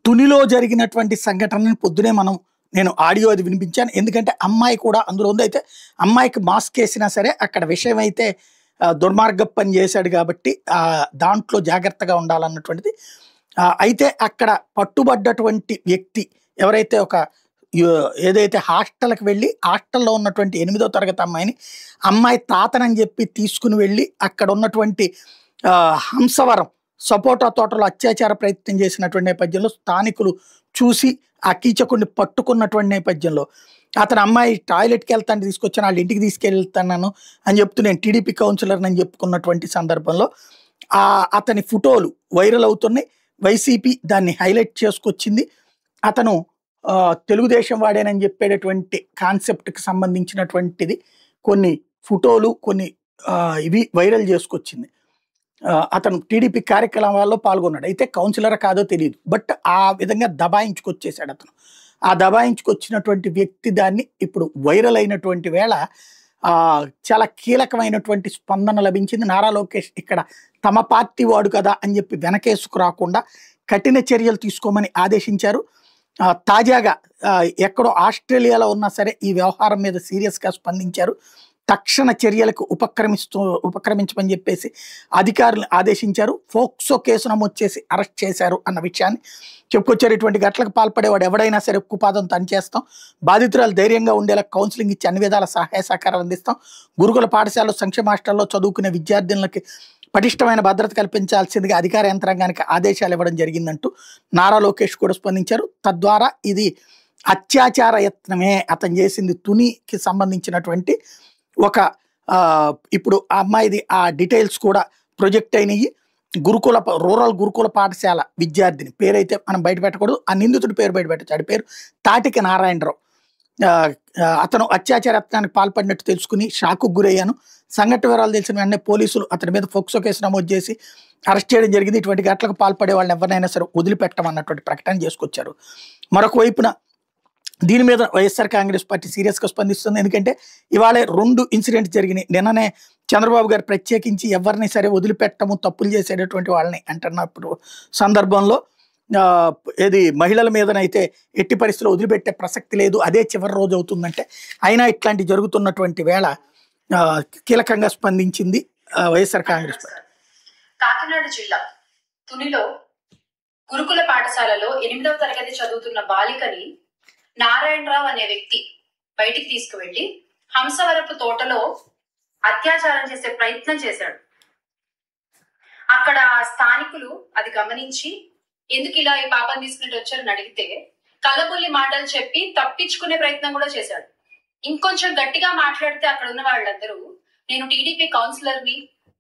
తునిలో జరిగినటువంటి సంఘటనని పొద్దునే నేను ఆడియో అది వినిపించాను. ఎందుకంటే అమ్మాయి కూడా అందులో ఉంది. అయితే అమ్మాయికి మాస్క్ వేసినా సరే అక్కడ విషయం అయితే దుర్మార్గ పని చేశాడు కాబట్టి దాంట్లో జాగ్రత్తగా ఉండాలన్నటువంటిది. అయితే అక్కడ పట్టుబడ్డటువంటి వ్యక్తి ఎవరైతే ఏదైతే హాస్టల్కి వెళ్ళి హాస్టల్లో ఉన్నటువంటి 8వ తరగతి అమ్మాయి తాతనని చెప్పి తీసుకుని వెళ్ళి అక్కడ ఉన్నటువంటి హంసవరం సపోటా తోటలో అత్యాచార ప్రయత్నం చేసినటువంటి నేపథ్యంలో స్థానికులు చూసి ఆ కీచకుడిని పట్టుకున్నటువంటి నేపథ్యంలో అతను అమ్మాయి టాయిలెట్కి వెళ్తాను తీసుకొచ్చాను, వాళ్ళ ఇంటికి తీసుకెళ్తాను అని చెప్తూ నేను టీడీపీ కౌన్సిలర్ అని చెప్పుకున్నటువంటి సందర్భంలో అతని ఫోటోలు వైరల్ అవుతున్నాయి. వైసీపీ దాన్ని హైలైట్ చేసుకొచ్చింది. అతను తెలుగుదేశం వాడేనని చెప్పేటటువంటి కాన్సెప్ట్కి సంబంధించినటువంటిది కొన్ని ఫోటోలు కొన్ని ఇవి వైరల్ చేసుకొచ్చింది. అతను టీడీపీ కార్యక్రమాల్లో పాల్గొన్నాడు. అయితే కౌన్సిలర్ కాదో తెలియదు, బట్ ఆ విధంగా దబాయించుకొచ్చేసాడు అతను. ఆ దబాయించుకొచ్చినటువంటి వ్యక్తి దాన్ని ఇప్పుడు వైరల్ అయినటువంటి వేళ చాలా కీలకమైనటువంటి స్పందన లభించింది. నారా లోకేష్ ఇక్కడ తమ పార్టీ వాడు కదా అని చెప్పి వెనకేసుకు రాకుండా కఠిన చర్యలు తీసుకోమని ఆదేశించారు. తాజాగా ఎక్కడో ఆస్ట్రేలియాలో ఉన్నా సరే ఈ వ్యవహారం మీద సీరియస్గా స్పందించారు. తక్షణ చర్యలకు ఉపక్రమించమని చెప్పేసి అధికారులు ఆదేశించారు. ఫోక్సో కేసు నమోదు చేసి అరెస్ట్ చేశారు అన్న విషయాన్ని చెప్పుకొచ్చారు. ఇటువంటి ఘటనలకు పాల్పడేవాడు ఎవడైనా సరే ఉక్కుపాదం చేస్తాం, బాధితురాలు ధైర్యంగా ఉండేలా కౌన్సిలింగ్ ఇచ్చి అన్ని విధాల సహాయ సహకారాలు అందిస్తాం, గురుకుల పాఠశాలలో సంక్షేమ హాస్టల్లో చదువుకునే విద్యార్థినులకి పటిష్టమైన భద్రత కల్పించాల్సిందిగా అధికార యంత్రాంగానికి ఆదేశాలు ఇవ్వడం జరిగిందంటూ నారా లోకేష్ కూడా స్పందించారు. తద్వారా ఇది అత్యాచార యత్నమే అతను చేసింది, తునికి సంబంధించినటువంటి ఇప్పుడు ఆ అమ్మాయిది ఆ డీటెయిల్స్ కూడా ప్రొజెక్ట్ అయినాయి. రూరల్ గురుకుల పాఠశాల విద్యార్థిని పేరైతే మనం బయట పెట్టకూడదు, ఆ నిందితుడి పేరు బయట పెట్టచ్చు. ఆడి పేరు తాటిక నారాయణరావు. అతను అత్యాచార యత్నానికి పాల్పడినట్టు తెలుసుకుని షాకు గురయ్యాను. సంఘటన వివరాలు తెలిసిన వెంటనే పోలీసులు అతని మీద ఫోక్సో కేసు నమోదు చేసి అరెస్ట్ చేయడం జరిగింది. ఇటువంటి ఘటనలకు పాల్పడే వాళ్ళని ఎవరినైనా సరే వదిలిపెట్టమన్నటువంటి ప్రకటన చేసుకొచ్చారు. మరొక వైపున దీని మీద వైఎస్ఆర్ కాంగ్రెస్ పార్టీ సీరియస్గా స్పందిస్తుంది. ఎందుకంటే ఇవాళ 2 ఇన్సిడెంట్స్ జరిగినాయి. నిన్ననే చంద్రబాబు గారు ప్రత్యేకించి ఎవరిని సరే వదిలిపెట్టము, తప్పులు చేసేటటువంటి వాళ్ళని అంటున్నప్పుడు సందర్భంలో ఏది మహిళల మీదనైతే ఎట్టి పరిస్థితుల్లో వదిలిపెట్టే ప్రసక్తి లేదు, అదే చివరి రోజు అవుతుందంటే అయినా ఇట్లాంటి జరుగుతున్నటువంటి వేళ కీలకంగా స్పందించింది వైఎస్ఆర్ కాంగ్రెస్ పార్టీ. కాకినాడ జిల్లా తునిలో గురుకుల పాఠశాలలో 8వ తరగతి చదువుతున్న బాలికని నారాయణరావు అనే వ్యక్తి బయటికి తీసుకువెళ్లి హంసవరపు తోటలో అత్యాచారం చేసే ప్రయత్నం చేశాడు. అక్కడ స్థానికులు అది గమనించి ఎందుకు ఇలా ఈ పాపం తీసుకుని వచ్చారని అడిగితే కళ్ళబుల్లి మాటలు చెప్పి తప్పించుకునే ప్రయత్నం కూడా చేశాడు. ఇంకొంచెం గట్టిగా మాట్లాడితే అక్కడ ఉన్న వాళ్ళందరూ నేను టీడీపీ కౌన్సిలర్ని,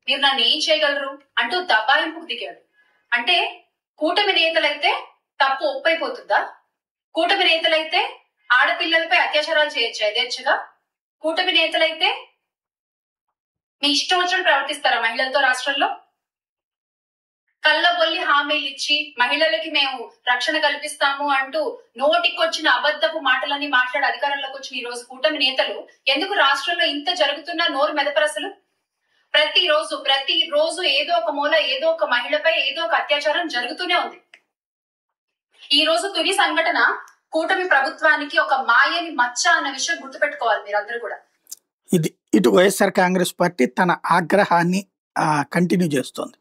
మీరు నన్ను ఏం చేయగలరు అంటూ దబాయింపుకు దిగాడు. అంటే కూటమి నేతలైతే తప్పు ఒప్పైపోతుందా? కూటమి నేతలైతే ఆడపిల్లలపై అత్యాచారాలు చేయొచ్చు యథేచ్ఛగా? కూటమి నేతలైతే మీ ఇష్టం వచ్చినట్టు ప్రవర్తిస్తారా మహిళలతో? రాష్ట్రంలో కళ్ళబొల్లి హామీలు ఇచ్చి మహిళలకి మేము రక్షణ కల్పిస్తాము అంటూ నోటికొచ్చిన అబద్ధపు మాటలన్నీ మాట్లాడి అధికారంలోకి వచ్చిన ఈ రోజు కూటమి నేతలు ఎందుకు రాష్ట్రంలో ఇంత జరుగుతున్నా నోరు మెదపరసలు? ప్రతిరోజు ఏదో ఒక మూల ఏదో ఒక మహిళపై ఏదో ఒక అత్యాచారం జరుగుతూనే ఉంది. ఈ రోజు తుని సంఘటన కూటమి ప్రభుత్వానికి ఒక మాయని మచ్చ అన్న విషయం గుర్తుపెట్టుకోవాలి మీరందరూ కూడా. ఇటు వైఎస్ఆర్ కాంగ్రెస్ పార్టీ తన ఆగ్రహాన్ని కంటిన్యూ చేస్తోంది.